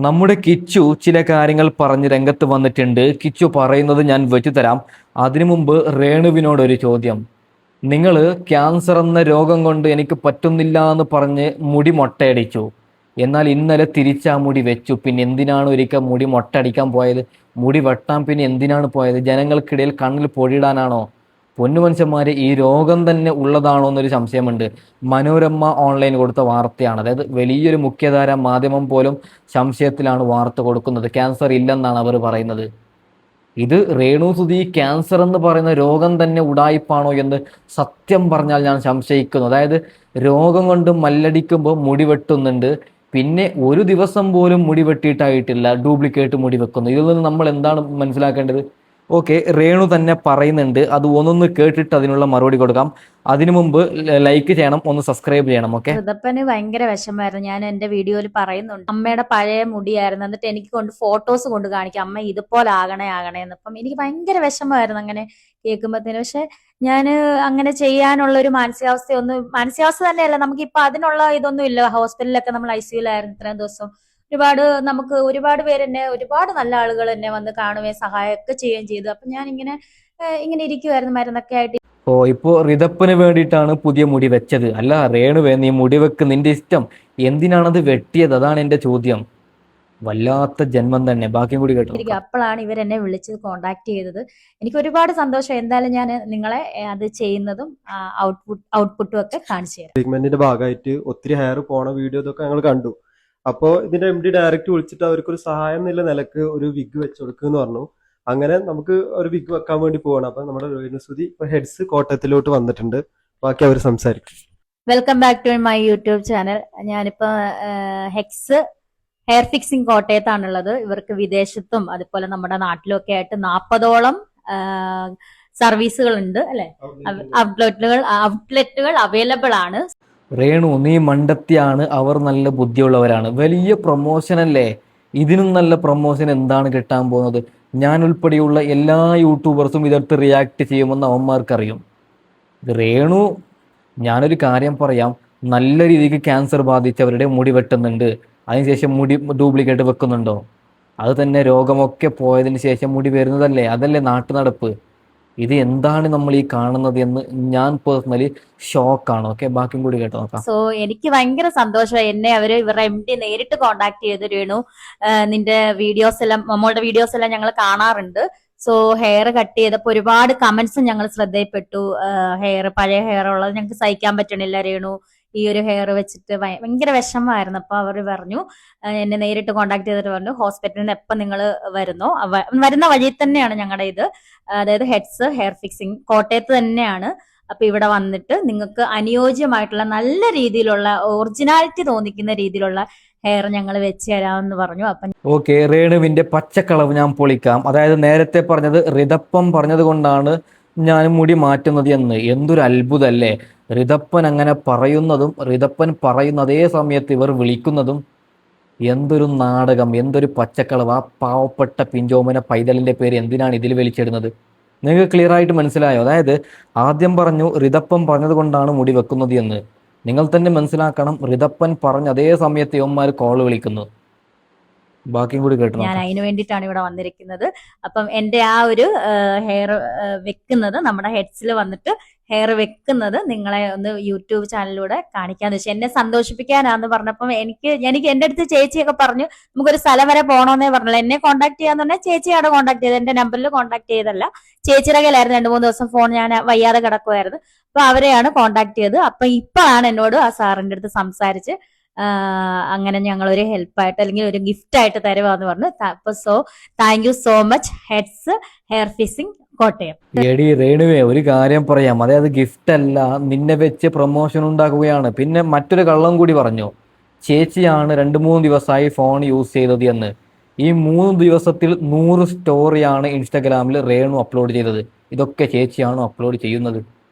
നമ്മുടെ കിച്ചു ചില കാര്യങ്ങൾ പറഞ്ഞ് രംഗത്ത് വന്നിട്ടുണ്ട്. കിച്ചു പറയുന്നത് ഞാൻ വെച്ചുതരാം. അതിനു മുമ്പ് രേണുവിനോട് ഒരു ചോദ്യം. നിങ്ങൾ ക്യാൻസർ എന്ന രോഗം കൊണ്ട് എനിക്ക് പറ്റുന്നില്ല എന്ന് പറഞ്ഞ് മുടി മൊട്ടയടിച്ചു. എന്നാൽ ഇന്നലെ തിരിച്ചാ മുടി വെച്ചു. പിന്നെ എന്തിനാണ് ഒരിക്കൽ മുടി മൊട്ടയടിക്കാൻ പോയത്? മുടി വെട്ടാൻ പിന്നെ എന്തിനാണ് പോയത്? ജനങ്ങൾക്കിടയിൽ കണ്ണിൽ പൊടിയിടാനാണോ? പൊന്നുമനുഷ്യന്മാരെ, ഈ രോഗം തന്നെ ഉള്ളതാണോ എന്നൊരു സംശയമുണ്ട്. മനോരമ ഓൺലൈൻ കൊടുത്ത വാർത്തയാണ്. അതായത് വലിയൊരു മുഖ്യധാര മാധ്യമം പോലും സംശയത്തിലാണ് വാർത്ത കൊടുക്കുന്നത്. ക്യാൻസർ ഇല്ലെന്നാണ് അവർ പറയുന്നത്. ഇത് രേണുസുതി ക്യാൻസർ എന്ന് പറയുന്ന രോഗം തന്നെ ഉടായിപ്പാണോ എന്ന് സത്യം പറഞ്ഞാൽ ഞാൻ സംശയിക്കുന്നു. അതായത് രോഗം കൊണ്ട് മല്ലടിക്കുമ്പോൾ മുടി വെട്ടുന്നുണ്ട്, പിന്നെ ഒരു ദിവസം പോലും മുടി വെട്ടിയിട്ടായിട്ടില്ല, ഡ്യൂപ്ലിക്കേറ്റ് മുടി വെക്കുന്നു. ഇതിൽ നിന്ന് നമ്മൾ എന്താണ് മനസ്സിലാക്കേണ്ടത്? ഓക്കെ, രേണു തന്നെ പറയുന്നുണ്ട്. അത് ഒന്നൊന്ന് കേട്ടിട്ട് അതിനുള്ള മറുപടി കൊടുക്കാം. അതിനു മുമ്പ് ലൈക്ക് ചെയ്യണം, ഒന്ന് സബ്സ്ക്രൈബ് ചെയ്യണം. ഓക്കെ. ഋതപ്പന് ഭയങ്കര വിഷമായിരുന്നു. ഞാൻ എന്റെ വീഡിയോയിൽ പറയുന്നുണ്ട്, അമ്മയുടെ പഴയ മുടിയായിരുന്നു. എന്നിട്ട് എനിക്ക് ഫോട്ടോസ് കൊണ്ട് കാണിക്കാം, അമ്മ ഇതുപോലെ ആകണേ എന്ന്. അപ്പം എനിക്ക് ഭയങ്കര വിഷമമായിരുന്നു അങ്ങനെ കേൾക്കുമ്പോഴത്തേന്. പക്ഷെ ഞാൻ അങ്ങനെ ചെയ്യാനുള്ള ഒരു മാനസികാവസ്ഥ തന്നെയല്ല, നമുക്കിപ്പൊ അതിനുള്ള ഇതൊന്നും ഇല്ല. ഹോസ്പിറ്റലിലൊക്കെ നമ്മൾ ICUലായിരുന്നു ഇത്രയും ദിവസം. ഒരുപാട് പേര് എന്നെ, ഒരുപാട് നല്ല ആളുകൾ എന്നെ വന്ന് കാണുകയും സഹായമൊക്കെ ചെയ്യുകയും ചെയ്തു. അപ്പൊ ഞാൻ ഇങ്ങനെ ഇരിക്കുവായിരുന്നു മരുന്നൊക്കെ ആയിട്ട്. ഓ, ഇപ്പോ ഋതപ്പന് വേണ്ടിയിട്ടാണ് പുതിയ മുടി വെച്ചത്. അല്ല രേണുവേ, നീ മുടി വെക്ക്, നിന്റെ ഇഷ്ടം. എന്തിനാണത് വെട്ടിയത്? അതാണ് എന്റെ ചോദ്യം. വല്ലാത്ത ജന്മം തന്നെ. ബാക്കിയും കൂടി കേട്ടോ. അപ്പോഴാണ് ഇവരെന്നെ വിളിച്ച് കോണ്ടാക്ട് ചെയ്തത്. എനിക്ക് ഒരുപാട് സന്തോഷം. എന്തായാലും ഞാൻ നിങ്ങളെ അത് ചെയ്യുന്നതും ഔട്ട്പുട്ടും ഒക്കെ കാണിച്ചു തരാം. ട്രീറ്റ്മെന്റിന്റെ ഭാഗമായിട്ട് ഒത്തിരി ഹെയർ പോണ വീഡിയോ ഇതൊക്കെ ഞങ്ങൾ കണ്ടു. അപ്പോൾ ഇതിന്റെ MD ഡയറക്റ്റ് വിളിച്ചിട്ട് അവർക്കൊരു സഹായം എന്നുള്ള നിലക്ക് ഒരു വിഗ് വെച്ച് കൊടുക്കുമെന്ന് പറഞ്ഞു. അങ്ങനെ നമുക്ക് ഒരു വിഗ് വെക്കാൻ വേണ്ടി പോവാണ്. അപ്പൊ നമ്മുടെ രേണുസുതി ഇപ്പൊ ഹെഡ്സ് കോട്ടയത്തിലോട്ട് വന്നിട്ടുണ്ട്. ബാക്കി അവർ സംസാരിക്കും. Welcome back to my YouTube channel. ഞാനിപ്പോ ഹെക്സ് ഹെയർ ഫിക്സിംഗ് കോട്ടയത്താണുള്ളത്. ഇവർക്ക് വിദേശത്തും അതുപോലെ നമ്മുടെ നാട്ടിലും ഒക്കെ ആയിട്ട് 40ഓളം സർവീസുകൾ ഉണ്ട് അല്ലെ, ഔട്ട്ലെറ്റുകൾ അവൈലബിൾ ആണ്. രേണു, നീ മണ്ടത്തിയാണ്. അവർ നല്ല ബുദ്ധിയുള്ളവരാണ്. വലിയ പ്രൊമോഷൻ അല്ലേ? ഇതിനും നല്ല പ്രൊമോഷൻ എന്താണ് കിട്ടാൻ പോകുന്നത്? ഞാൻ ഉൾപ്പെടെയുള്ള എല്ലാ യൂട്യൂബേഴ്സും ഇതെടുത്ത് റിയാക്ട് ചെയ്യുമെന്ന് അവന്മാർക്കറിയും. രേണു, ഞാനൊരു കാര്യം പറയാം. നല്ല രീതിക്ക് ക്യാൻസർ ബാധിച്ചവരുടെ മുടി വെട്ടുന്നുണ്ട്, അതിനുശേഷം മുടി ഡ്യൂപ്ലിക്കേറ്റ് വെക്കുന്നുണ്ടോ? അത് തന്നെ രോഗമൊക്കെ പോയതിന് ശേഷം മുടി വരുന്നതല്ലേ? അതല്ലേ നാട്ടു നടപ്പ്? ഇത് എന്താണ് നമ്മൾ ഈ കാണുന്നത് എന്ന് ഞാൻ പേഴ്സണലി ഷോക്കാണ്. ഓക്കെ, ബാക്കിയും കൂടി കേട്ടോ നോക്കാം. സോ എനിക്ക് ഭയങ്കര സന്തോഷമായി. എന്നെ ഇവരുടെ MD നേരിട്ട് കോണ്ടാക്ട് ചെയ്ത്, രേണു നിന്റെ നമ്മളുടെ വീഡിയോസ് എല്ലാം ഞങ്ങൾ കാണാറുണ്ട്. സോ ഹെയർ കട്ട് ചെയ്തപ്പോ ഒരുപാട് കമന്റ്സും ഞങ്ങൾ ശ്രദ്ധയിൽപ്പെട്ടു. പഴയ ഹെയർ ഉള്ളത് ഞങ്ങൾക്ക് സഹിക്കാൻ പറ്റണില്ല രേണു, ഈ ഒരു ഹെയർ വെച്ചിട്ട് ഭയങ്കര വിഷമമായിരുന്നു. അപ്പൊ അവർ പറഞ്ഞു, എന്നെ നേരിട്ട് കോണ്ടാക്ട് ചെയ്തിട്ട് പറഞ്ഞു, ഹോസ്പിറ്റലിൽ നിന്ന് എപ്പം നിങ്ങൾ വരുന്ന വഴി തന്നെയാണ് ഞങ്ങളുടെ ഇത്, അതായത് ഹെഡ്സ് ഹെയർ ഫിക്സിംഗ് കോട്ടയത്ത് തന്നെയാണ്. അപ്പൊ ഇവിടെ വന്നിട്ട് നിങ്ങൾക്ക് അനുയോജ്യമായിട്ടുള്ള നല്ല രീതിയിലുള്ള ഒറിജിനാലിറ്റി തോന്നിക്കുന്ന രീതിയിലുള്ള ഹെയർ ഞങ്ങൾ വെച്ച് തരാമെന്ന് പറഞ്ഞു. അപ്പൊ ഓക്കെ, രേണുവിന്റെ പച്ചക്കളവ് ഞാൻ പൊളിക്കാം. അതായത് നേരത്തെ പറഞ്ഞത് ഋതപ്പം പറഞ്ഞത് കൊണ്ടാണ് ഞാൻ മുടി മാറ്റുന്നത് എന്ന്. എന്തൊരു അത്ഭുതമല്ലേ! ഋതപ്പൻ അങ്ങനെ പറയുന്നതും ഋതപ്പൻ പറയുന്ന അതേ സമയത്ത് ഇവർ വിളിക്കുന്നതും. എന്തൊരു നാടകം, എന്തൊരു പച്ചക്കളവ്! ആ പാവപ്പെട്ട പിഞ്ചോമന പൈതലിന്റെ പേര് എന്തിനാണ് ഇതിൽ വലിച്ചിടുന്നത്? നിങ്ങൾക്ക് ക്ലിയർ ആയിട്ട് മനസ്സിലായോ? അതായത് ആദ്യം പറഞ്ഞു ഋതപ്പൻ പറഞ്ഞത് കൊണ്ടാണ് മുടി വെക്കുന്നത് എന്ന്. നിങ്ങൾ തന്നെ മനസ്സിലാക്കണം, ഋതപ്പൻ പറഞ്ഞ അതേ സമയത്ത് ഇവന്മാർ കോൾ വിളിക്കുന്നു. ബാക്കിയും കൂടി കേട്ടു. ഞാൻ അതിനു വേണ്ടിയിട്ടാണ് ഇവിടെ വന്നിരിക്കുന്നത്. അപ്പം എന്റെ ആ ഒരു ഹെയർ വെക്കുന്നത്, നമ്മുടെ ഹെഡ്സിൽ വന്നിട്ട് ഹെയർ വെക്കുന്നത് നിങ്ങളെ ഒന്ന് യൂട്യൂബ് ചാനലിലൂടെ കാണിക്കാന്ന് വെച്ചാൽ എന്നെ സന്തോഷിപ്പിക്കാനാന്ന് പറഞ്ഞപ്പം എനിക്ക് എന്റെ അടുത്ത് ചേച്ചിയൊക്കെ പറഞ്ഞു, നമുക്കൊരു സ്ഥലം വരെ പോകണമെന്നേ പറഞ്ഞല്ലോ. എന്നെ കോൺടാക്ട് ചെയ്യാന്ന് പറഞ്ഞാൽ ചേച്ചിയാണ് കോൺടാക്ട് ചെയ്തത്, എന്റെ നമ്പറിൽ കോൺടാക്ട് ചെയ്തല്ല. ചേച്ചിയുടെ കയ്യിലായിരുന്നു 2-3 ദിവസം ഫോൺ, ഞാൻ വയ്യാതെ കിടക്കുമായിരുന്നു. അപ്പൊ അവരെയാണ് കോൺടാക്ട് ചെയ്ത്. അപ്പൊ ഇപ്പോഴാണ് എന്നോട് ആ സാറിന്റെ അടുത്ത് സംസാരിച്ച് അങ്ങനെ ഞങ്ങളൊരു ഹെൽപ്പായിട്ട് അല്ലെങ്കിൽ ഒരു ഗിഫ്റ്റ് ആയിട്ട് തരുവാന്ന് പറഞ്ഞു. അപ്പൊ thank you so much heads hair fixing Kottayam. എടി രേണുവേ, ഒരു കാര്യം പറയാം. അതായത് ഗിഫ്റ്റ് അല്ല, നിന്നെ വെച്ച് പ്രൊമോഷൻ ഉണ്ടാക്കുകയാണ്. പിന്നെ മറ്റൊരു കള്ളം കൂടി പറഞ്ഞു, ചേച്ചിയാണ് 2-3 ദിവസമായി ഫോൺ യൂസ് ചെയ്തത് എന്ന്. ഈ 3 ദിവസത്തിൽ 100 സ്റ്റോറിയാണ് ഇൻസ്റ്റാഗ്രാമിൽ രേണു അപ്ലോഡ് ചെയ്തത്. ഇതൊക്കെ ചേച്ചിയാണോ അപ്ലോഡ് ചെയ്യുന്നത്?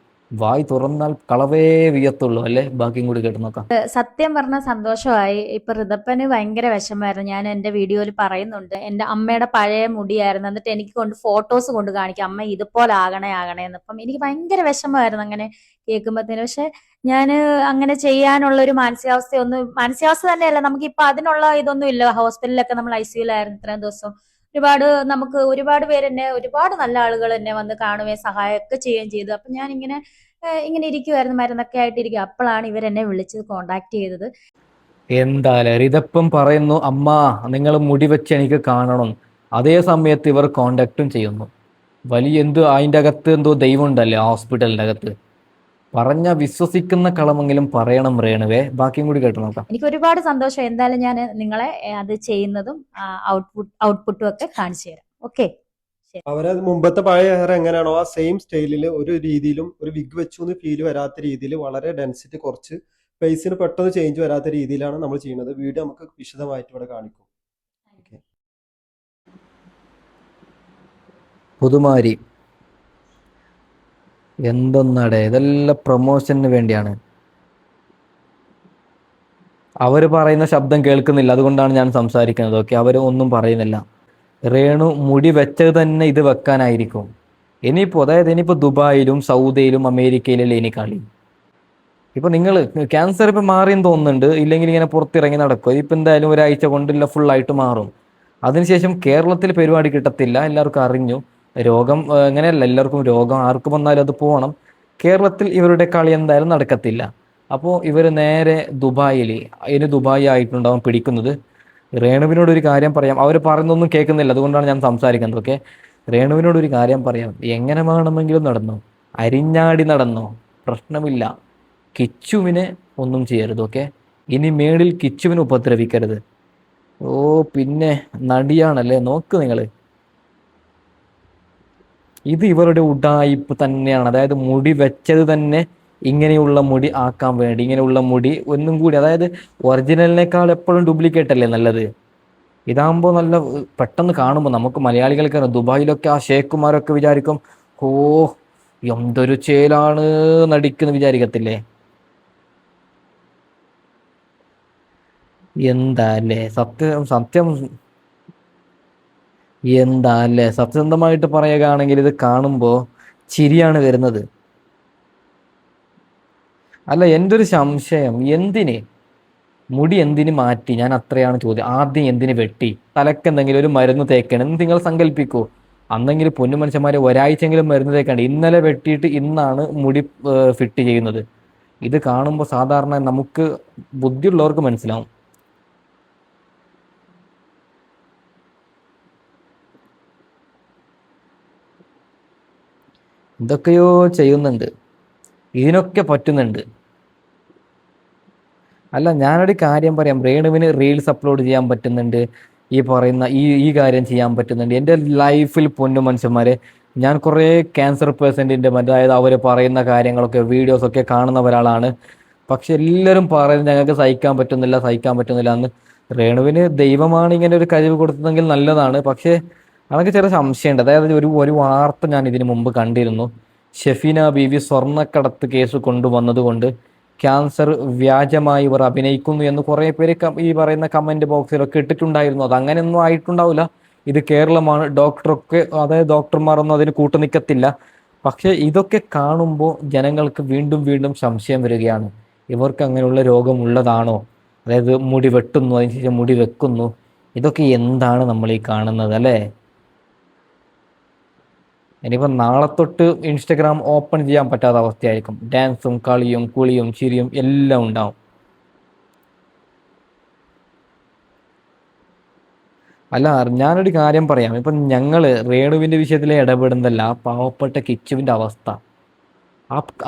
വായി തുറന്നാൽ കളവേ വിയത്തുള്ളൂ അല്ലേ? ബാക്കിയും കൂടി കേട്ട് നോക്കാം. സത്യം പറഞ്ഞ സന്തോഷമായി. ഇപ്പൊ ഋതപ്പന് ഭയങ്കര വിഷമായിരുന്നു. ഞാൻ എന്റെ വീഡിയോയിൽ പറയുന്നുണ്ട്, എന്റെ അമ്മയുടെ പഴയ മുടിയായിരുന്നു. എന്നിട്ട് എനിക്ക് ഫോട്ടോസ് കൊണ്ട് കാണിക്കാം, അമ്മ ഇതുപോലെ ആകണേ എന്ന്. അപ്പം എനിക്ക് ഭയങ്കര വിഷമമായിരുന്നു അങ്ങനെ കേൾക്കുമ്പോഴത്തേന്. പക്ഷെ ഞാൻ അങ്ങനെ ചെയ്യാനുള്ള ഒരു മാനസികാവസ്ഥ തന്നെയല്ല, നമുക്കിപ്പോ അതിനുള്ള ഇതൊന്നും ഇല്ല. ഹോസ്പിറ്റലിലൊക്കെ നമ്മൾ ICUലായിരുന്നു ഇത്രയും ദിവസം. ഒരുപാട് പേര് എന്നെ, ഒരുപാട് നല്ല ആളുകൾ എന്നെ വന്ന് കാണുകയും സഹായമൊക്കെ ചെയ്യുകയും ചെയ്തു. അപ്പൊ ഞാൻ ഇങ്ങനെ ഇരിക്കുമായിരുന്നു, മരുന്നൊക്കെ ആയിട്ടിരിക്കും. അപ്പോഴാണ് ഇവരെന്നെ വിളിച്ച് കോണ്ടാക്ട് ചെയ്തത്. എന്തായാലും ഇതപ്പം പറയുന്നു, അമ്മ നിങ്ങൾ മുടി വെച്ച് എനിക്ക് കാണണം. അതേ സമയത്ത് ഇവർ കോണ്ടാക്റ്റും ചെയ്യുന്നു. വലിയ അതിൻ്റെ അകത്ത് എന്തോ ദൈവം ഉണ്ടല്ലേ ഹോസ്പിറ്റലിൻ്റെ അകത്ത്. പറഞ്ഞ വിശ്വസിക്കുന്ന കളമെങ്കിലും പറയണം രേണുവേ. ബാക്കിയും കൂടി കേട്ട് നോക്കാം. എനിക്ക് ഒരുപാട് സന്തോഷം. എന്തായാലും ഞാൻ നിങ്ങളെ അത് ചെയ്യുന്നതും ഔട്ട്പുട്ടും ഒക്കെ കാണിച്ചു തരാം. ഓക്കെ. അവരെ മുമ്പത്തെ പഴയ ഹെയർ എങ്ങനെയാണോ ആ സെയിം സ്റ്റൈലിൽ ഒരു രീതിയിലും ഒരു വിഗ് വെച്ചു എന്ന് ഫീൽ വരാത്ത രീതിയിൽ വളരെ ഡെൻസിറ്റി കുറച്ച് ഫേസിന് പെട്ടെന്ന് ചേഞ്ച് വരാത്ത രീതിയിലാണ് നമ്മൾ ചെയ്യുന്നത്. വീഡിയോ നമുക്ക് വിശദമായിട്ട് ഇവിടെ കാണിക്കും. പുതുമാരി എന്തൊന്നടെ, ഇതെല്ലാം പ്രൊമോഷന് വേണ്ടിയാണ്. അവർ പറയുന്ന ശബ്ദം കേൾക്കുന്നില്ല, അതുകൊണ്ടാണ് ഞാൻ സംസാരിക്കുന്നത്. ഓക്കെ, അവർ ഒന്നും പറയുന്നില്ല. രേണു മുടി വെച്ചത് തന്നെ ഇത് വെക്കാനായിരിക്കും. ഇനിയിപ്പോൾ ദുബായിലും സൗദിയിലും അമേരിക്കയിലല്ലേ ഇനി കളി. ഇപ്പൊ നിങ്ങൾ ക്യാൻസർ ഇപ്പം മാറിയെന്ന് തോന്നുന്നുണ്ട്, ഇല്ലെങ്കിൽ ഇങ്ങനെ പുറത്തിറങ്ങി നടക്കും. ഇതിപ്പോൾ എന്തായാലും ഒരാഴ്ച കൊണ്ടില്ല ഫുള്ളായിട്ട് മാറും. അതിനുശേഷം കേരളത്തിൽ പരിപാടി കിട്ടത്തില്ല, എല്ലാവർക്കും അറിഞ്ഞു. രോഗം അങ്ങനെയല്ല, എല്ലാവർക്കും രോഗം ആർക്കും വന്നാലും അത് പോകണം. കേരളത്തിൽ ഇവരുടെ കളി എന്തായാലും നടക്കത്തില്ല. അപ്പോൾ ഇവർ നേരെ ദുബായിൽ, ഇനി ദുബായി ആയിട്ടുണ്ടാവും പിടിക്കുന്നത്. രേണുവിനോട് ഒരു കാര്യം പറയാം, അവർ പറയുന്നൊന്നും കേൾക്കുന്നില്ല, അതുകൊണ്ടാണ് ഞാൻ സംസാരിക്കുന്നത്. ഓക്കെ, രേണുവിനോട് ഒരു കാര്യം പറയാം, എങ്ങനെ വേണമെങ്കിലും നടന്നോ, അരിഞ്ഞാടി നടന്നോ, പ്രശ്നമില്ല. കിച്ചുവിനെ ഒന്നും ചെയ്യരുത്. ഓക്കെ, ഇനി മേളിൽ കിച്ചുവിനെ ഉപദ്രവിക്കരുത്. ഓ പിന്നെ നടിയാണല്ലേ, നോക്ക് നിങ്ങൾ. ഇത് ഇവരുടെ ഉഡായിപ്പ് തന്നെയാണ്. അതായത് മുടി വെച്ചത് തന്നെ ഇങ്ങനെയുള്ള മുടി ആക്കാൻ വേണ്ടി, ഇങ്ങനെയുള്ള മുടി ഒന്നും കൂടി, അതായത് ഒറിജിനലിനേക്കാൾ എപ്പോഴും ഡ്യൂപ്ലിക്കേറ്റ് അല്ലേ നല്ലത്. ഇതാകുമ്പോൾ നല്ല പെട്ടെന്ന് കാണുമ്പോൾ നമുക്ക് മലയാളികൾക്ക് ദുബായിലൊക്കെ ആ ഷേഖുമാരൊക്കെ വിചാരിക്കും, ഓ എന്തൊരു ചേലാണ് നടിക്കുന്ന വിചാരിക്കത്തില്ലേ. എന്താ അല്ലേ സത്യസന്ധമായിട്ട് പറയുകയാണെങ്കിൽ ഇത് കാണുമ്പോൾ ചിരിയാണ് വരുന്നത്. അല്ല, എൻ്റെ ഒരു സംശയം, മുടി എന്തിന് മാറ്റി? ഞാൻ അത്രയാണ് ചോദ്യം. ആദ്യം എന്തിന് വെട്ടി? തലക്ക് എന്തെങ്കിലും ഒരു മരുന്ന് തേക്കണം എന്ന് നിങ്ങൾ സങ്കല്പിക്കൂ. അന്നെങ്കിലും പൊന്നു മനുഷ്യന്മാരെ ഒരാഴ്ചയെങ്കിലും മരുന്ന് തേക്കണ്ട. ഇന്നലെ വെട്ടിയിട്ട് ഇന്നാണ് മുടി ഫിറ്റ് ചെയ്യുന്നത്. ഇത് കാണുമ്പോൾ സാധാരണ നമുക്ക് ബുദ്ധിയുള്ളവർക്ക് മനസ്സിലാവും. എന്തൊക്കെയോ ചെയ്യുന്നുണ്ട്, ഇതിനൊക്കെ പറ്റുന്നുണ്ട്. അല്ല, ഞാനൊരു കാര്യം പറയാം, രേണുവിന് റീൽസ് അപ്ലോഡ് ചെയ്യാൻ പറ്റുന്നുണ്ട്, ഈ പറയുന്ന ഈ കാര്യം ചെയ്യാൻ പറ്റുന്നുണ്ട്. എൻ്റെ ലൈഫിൽ പൊന്നു മനുഷ്യന്മാരെ, ഞാൻ കുറേ ക്യാൻസർ പേഷ്യൻറ്റിൻ്റെ അതായത് അവർ പറയുന്ന കാര്യങ്ങളൊക്കെ വീഡിയോസൊക്കെ കാണുന്ന ഒരാളാണ്. പക്ഷെ എല്ലാവരും പറയുന്നത് ഞങ്ങൾക്ക് സഹിക്കാൻ പറ്റുന്നില്ല എന്ന്. രേണുവിന് ദൈവമാണ് ഇങ്ങനെ ഒരു കഴിവ് കൊടുത്തതെങ്കിൽ നല്ലതാണ്. പക്ഷേ അതൊക്കെ ചെറിയ സംശയമുണ്ട്. അതായത് ഒരു വാർത്ത ഞാൻ ഇതിനു മുമ്പ് കണ്ടിരുന്നു. ഷെഫീന ബീവി സ്വർണ്ണക്കടത്ത് കേസ് കൊണ്ടുവന്നത് കൊണ്ട് ക്യാൻസർ വ്യാജമായി ഇവർ അഭിനയിക്കുന്നു എന്ന് കുറേ പേര് ഈ പറയുന്ന കമന്റ് ബോക്സിലൊക്കെ ഇട്ടിട്ടുണ്ടായിരുന്നു. അത് അങ്ങനെയൊന്നും ആയിട്ടുണ്ടാവില്ല. ഇത് കേരളമാണ്, അതായത് ഡോക്ടർമാരൊന്നും അതിന് കൂട്ടുനിൽക്കത്തില്ല. പക്ഷെ ഇതൊക്കെ കാണുമ്പോൾ ജനങ്ങൾക്ക് വീണ്ടും വീണ്ടും സംശയം വരികയാണ്, ഇവർക്ക് അങ്ങനെയുള്ള രോഗമുള്ളതാണോ? അതായത് മുടി വെട്ടുന്നു, അതിനുശേഷം മുടി വെക്കുന്നു, ഇതൊക്കെ എന്താണ് നമ്മൾ ഈ കാണുന്നത് അല്ലേ? ഇനിയിപ്പോൾ നാളെ തൊട്ട് ഇൻസ്റ്റഗ്രാം ഓപ്പൺ ചെയ്യാൻ പറ്റാത്ത അവസ്ഥയായിരിക്കും. ഡാൻസും കളിയും കുളിയും ചിരിയും എല്ലാം ഉണ്ടാവും. അല്ല, ഞാനൊരു കാര്യം പറയാം. ഇപ്പം ഞങ്ങൾ രേണുവിൻ്റെ വിഷയത്തിൽ ഇടപെടുന്നതല്ല, ആ പാവപ്പെട്ട കിച്ചുവിൻ്റെ അവസ്ഥ.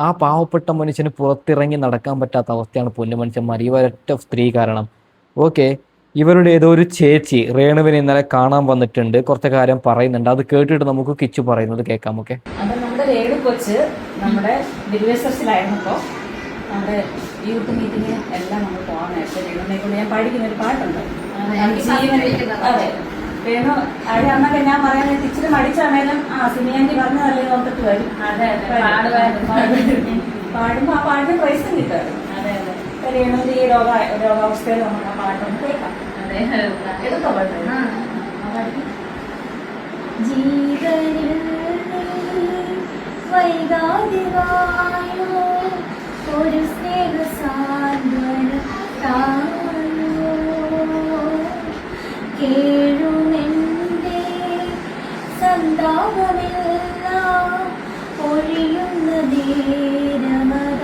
ആ പാവപ്പെട്ട മനുഷ്യന് പുറത്തിറങ്ങി നടക്കാൻ പറ്റാത്ത അവസ്ഥയാണ് പൊന്നു മനുഷ്യന്മാർ, ഈ ഒരൊറ്റ സ്ത്രീ കാരണം. ഓക്കെ, ഇവരുടെ ഏതോ ഒരു ചേച്ചി രേണുവിനെ ഇന്നലെ കാണാൻ വന്നിട്ടുണ്ട്, കുറച്ച് കാര്യം പറയുന്നുണ്ട്. അത് കേട്ടിട്ട് നമുക്ക് കിച്ചു പറയുന്നത് കേൾക്കാം. ഓക്കെ, അത് നമ്മുടെ രേണു കൊച്ച് നമ്മുടെ ബിൽവേഴ്സസിലായിരുന്നപ്പോൾ നമ്മുടെ യൂത്ത് മീറ്റിംഗ് എല്ലാം നമ്മൾ പോകാൻ നേരത്തെ രേണുവിനെ കൊണ്ട് ഞാൻ പഠിക്കുന്ന ഒരു പാട്ടുണ്ട്. അതെ, രേണു അവിടെ അന്നൊക്കെ ഞാൻ പറയാൻ ഇച്ചിരി മടിച്ചാണേലും സിനിയാൻറ്റി പറഞ്ഞതല്ലേ നോക്കിട്ട് വരും. പാടുമ്പോൾ ആ പാട്ടിന് പ്രൈസും കിട്ടുമായിരുന്നു. അതെ അതെ, രേണുവിന്റെ ഈ രോഗാവസ്ഥയിൽ നമുക്ക് ആ പാട്ടൊന്ന് കേൾക്കാം. എടുത്തോ പാട്ട്. ജീവനിൽ വൈകാതിവായോ ഒരു സ്നേഹ സാന്ത്വനം തായോ കേഴുമെൻ്റെ സന്താപമെല്ലാം ഒഴിയുന്ന നേരമതായോ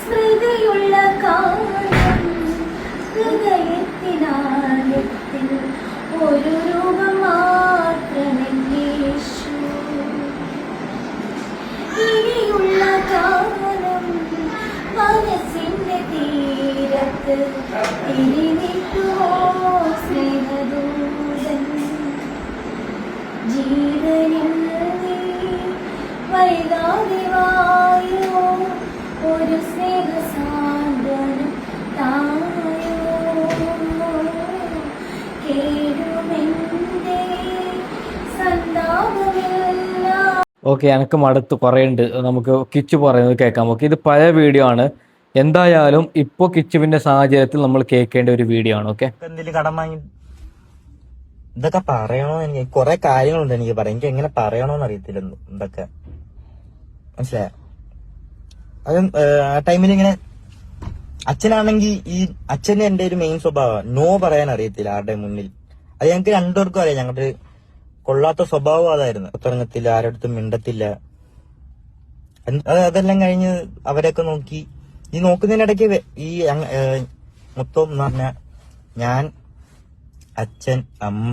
സ്മൃതിയുള്ള കാലം ഹൃദയത്തിനാഴത്തിൽ ഒരു രൂപം മാത്രമെന്നേശു ഇനിയുള്ള കാലം മനസ്സിന്റെ തീരത്ത് തിരിനിട്ടുവോ സ്നേഹദൂതൻ ജീവനിൽ നീ വൈകാതെ വായോ ഒരു സ്നേഹ സാന്ത്വനം തായോ കേഴുമെൻ്റെ സന്താപമെല്ലാം. ഓക്കെ, എനിക്ക് മടുത്ത് പറയുന്നുണ്ട്. നമുക്ക് കിച്ചു പറയുന്നത് കേൾക്കാം. ഓക്കെ, ഇത് പഴയ വീഡിയോ ആണ്. എന്തായാലും ഇപ്പോൾ കിച്ചുവിന്റെ സാഹചര്യത്തിൽ നമ്മൾ കേൾക്കേണ്ട ഒരു വീഡിയോ ആണ്. ഓക്കെ, എന്തെങ്കിലും കടം വാങ്ങി ഇതൊക്കെ പറയണോ? എനിക്ക് കുറെ കാര്യങ്ങളുണ്ട് എനിക്ക് പറയാം. എനിക്ക് എങ്ങനെ പറയണോന്ന് അറിയത്തില്ല ഇതൊക്കെ, മനസ്സിലായ? അത് ആ ടൈമിൽ ഇങ്ങനെ അച്ഛനാണെങ്കിൽ ഈ അച്ഛന് എന്റെ ഒരു മെയിൻ സ്വഭാവം നോ പറയാൻ അറിയത്തില്ല ആരുടെ മുന്നിൽ. അത് ഞങ്ങൾക്ക് രണ്ടുപേർക്കും അറിയാം. ഞങ്ങളുടെ കൊള്ളാത്ത സ്വഭാവം അതായിരുന്നു. പുറത്തിറങ്ങത്തില്ല, ആരടുത്തും മിണ്ടത്തില്ല. അതെല്ലാം കഴിഞ്ഞ് അവരൊക്കെ നോക്കി. ഈ നോക്കുന്നതിനിടയ്ക്ക് ഈ മൊത്തം എന്ന് പറഞ്ഞ ഞാൻ, അച്ഛൻ, അമ്മ,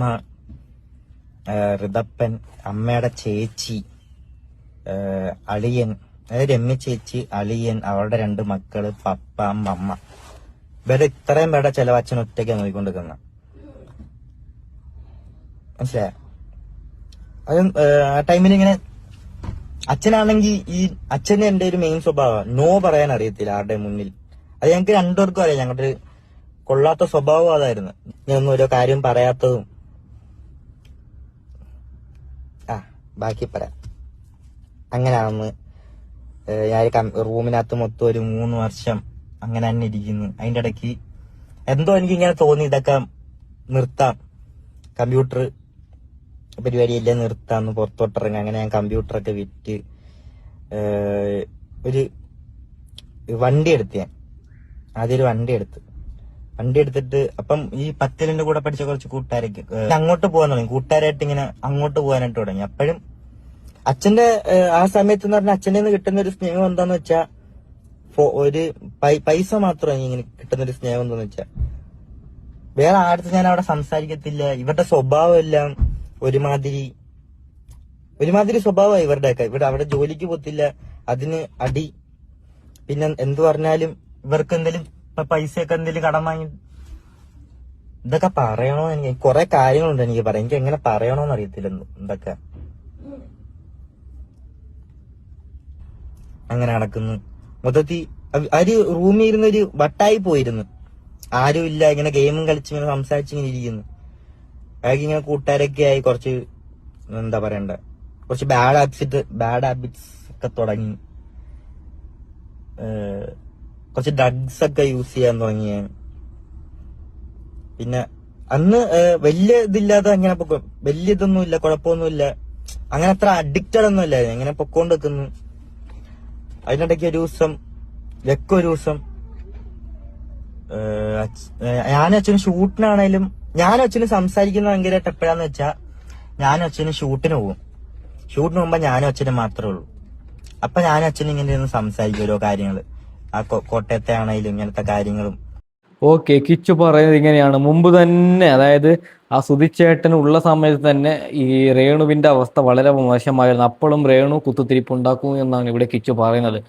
ഋതപ്പൻ, അമ്മയുടെ ചേച്ചി, അളിയൻ, അതായത് രമ്യ ചേച്ചി, അളിയൻ, അവളുടെ 2 മക്കള്, പപ്പ, അമ്മ, ഇവരുടെ ഇത്രയും പേരുടെ ചെലവ് അച്ഛൻ ഒറ്റയ്ക്ക് നോക്കിക്കൊണ്ടിരിക്കുന്ന, മനസ്സിലായ? അത് ആ ടൈമിൽ ഇങ്ങനെ അച്ഛനാണെങ്കിൽ ഈ അച്ഛന് എന്റെ ഒരു മെയിൻ സ്വഭാവം നോ പറയാൻ അറിയത്തില്ല ആരുടെ മുന്നിൽ. അത് ഞങ്ങൾക്ക് രണ്ടുപേർക്കും അറിയാം. ഞങ്ങളുടെ കൊള്ളാത്ത സ്വഭാവം അതായിരുന്നു. ഞാനൊന്നും ഓരോ കാര്യം പറയാത്തതും. ബാക്കി പറയാം. അങ്ങനെയാണെന്ന് ഞാൻ റൂമിനകത്ത് മൊത്തം ഒരു 3 വർഷം അങ്ങനെ തന്നെ ഇരിക്കുന്നു. അതിന്റെ ഇടയ്ക്ക് എന്തോ എനിക്ക് ഇങ്ങനെ തോന്നി ഇതൊക്കെ നിർത്താം, കമ്പ്യൂട്ടർ പരിപാടിയെല്ലാം നിർത്താന്ന്, പുറത്തോട്ടിറങ്ങാം. അങ്ങനെ ഞാൻ കമ്പ്യൂട്ടറൊക്കെ വിറ്റ് ഒരു വണ്ടി എടുത്ത്. ഞാൻ ആദ്യം ഒരു വണ്ടി എടുത്തിട്ട് അപ്പം ഈ 10ന്റെ കൂടെ പഠിച്ച കുറച്ച് കൂട്ടുകാരൊക്കെ അങ്ങോട്ട് പോകാൻ തുടങ്ങി. കൂട്ടുകാരായിട്ട് ഇങ്ങനെ അങ്ങോട്ട് പോകാനായിട്ട് തുടങ്ങി. അപ്പോഴും അച്ഛന്റെ ആ സമയത്ത് എന്ന് പറഞ്ഞാൽ അച്ഛൻ്റെ നിന്ന് കിട്ടുന്ന ഒരു സ്നേഹം എന്താന്ന് വെച്ചാ ഒരു പൈസ മാത്രമാണ് ഇങ്ങനെ കിട്ടുന്ന ഒരു സ്നേഹം എന്താന്ന് വെച്ചാ വേറെ ആടുത്ത് ഞാൻ അവിടെ സംസാരിക്കത്തില്ല. ഇവരുടെ സ്വഭാവം എല്ലാം ഒരുമാതിരി സ്വഭാവമായി ഇവരുടെയൊക്കെ. അവിടെ ജോലിക്ക് പോത്തില്ല, അതിന് അടി. പിന്നെ എന്തു പറഞ്ഞാലും ഇവർക്ക് എന്തെങ്കിലും പൈസയൊക്കെ എന്തെങ്കിലും കടം വാങ്ങി ഇതൊക്കെ പറയണോ? എനിക്ക് കുറെ കാര്യങ്ങളുണ്ട് എനിക്ക് പറയാം. എനിക്ക് എങ്ങനെ പറയണോന്ന് അറിയത്തില്ല ഇതൊക്കെ. അങ്ങനെ നടക്കുന്നു. മൊത്തത്തിൽ ഒരു റൂമിൽ ഇരുന്നൊരു വട്ടായി പോയിരുന്നു. ആരും ഇല്ല, ഇങ്ങനെ ഗെയിമും കളിച്ചിങ്ങനെ സംസാരിച്ചിങ്ങനെ ഇരിക്കുന്നു. അയാൾക്ക് ഇങ്ങനെ കൂട്ടുകാരൊക്കെ ആയി കുറച്ച് എന്താ പറയണ്ട, കുറച്ച് ബാഡ് ഹാബിറ്റ്സ് ഒക്കെ തുടങ്ങി. കുറച്ച് ഡ്രഗ്സ് ഒക്കെ യൂസ് ചെയ്യാൻ തുടങ്ങി. പിന്നെ അന്ന് വലിയ ഇതില്ലാതെ അങ്ങനെ വലിയ ഇതൊന്നും ഇല്ല, കുഴപ്പമൊന്നുമില്ല. അങ്ങനെ അത്ര അഡിക്റ്റഡ് ഒന്നും ഇല്ല. ഇങ്ങനെ പൊക്കോണ്ട് വെക്കുന്നു. അതിനിടയ്ക്ക് ഒരു ദിവസം ഞാനും അച്ഛനും ഷൂട്ടിനാണേലും ഞാനും അച്ഛനും സംസാരിക്കുന്ന ഭയങ്കരമായിട്ട് എപ്പോഴാന്ന് വെച്ചാ ഞാനും അച്ഛനും ഷൂട്ടിന് പോകും. ഷൂട്ടിന് പോകുമ്പോ ഞാനും അച്ഛനും മാത്രമേ ഉള്ളൂ. അപ്പൊ ഞാനും അച്ഛനും ഇങ്ങനെ ഇരുന്ന് സംസാരിക്കും ഓരോ കാര്യങ്ങള്. ആ കോട്ടയത്തെ ആണേലും ഇങ്ങനത്തെ കാര്യങ്ങളും. ഓക്കെ, കിച്ചു പറയുന്നത് ഇങ്ങനെയാണ്. മുമ്പ് തന്നെ, അതായത് ആ സുധിച്ചേട്ടൻ ഉള്ള സമയത്ത് തന്നെ ഈ രേണുവിന്റെ അവസ്ഥ വളരെ മോശമായിരുന്നു. അപ്പോഴും രേണു കുത്തുതിരിപ്പുണ്ടാക്കും എന്നാണ് ഇവിടെ കിച്ചു പറയുന്നത്.